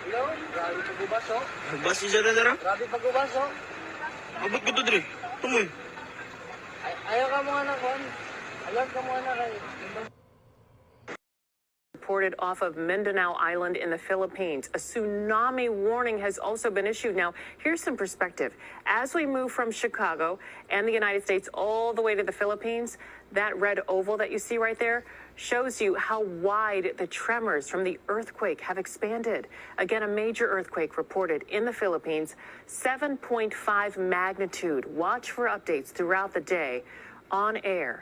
Hello? Grabe pag-ubas, oh. Basi siya na dara. Grabe pag-ubas, oh. Abot ko to dre. Tumoy. Ayaw ka mga na, Kon. Alert ka mga na kay. Reported off of Mindanao Island in the Philippines. A tsunami warning has also been issued. Now, here's some perspective. As we move from Chicago and the United States all the way to the Philippines, that red oval that you see right there shows you how wide the tremors from the earthquake have expanded. Again, a major earthquake reported in the Philippines, 7.5 magnitude. Watch for updates throughout the day on air.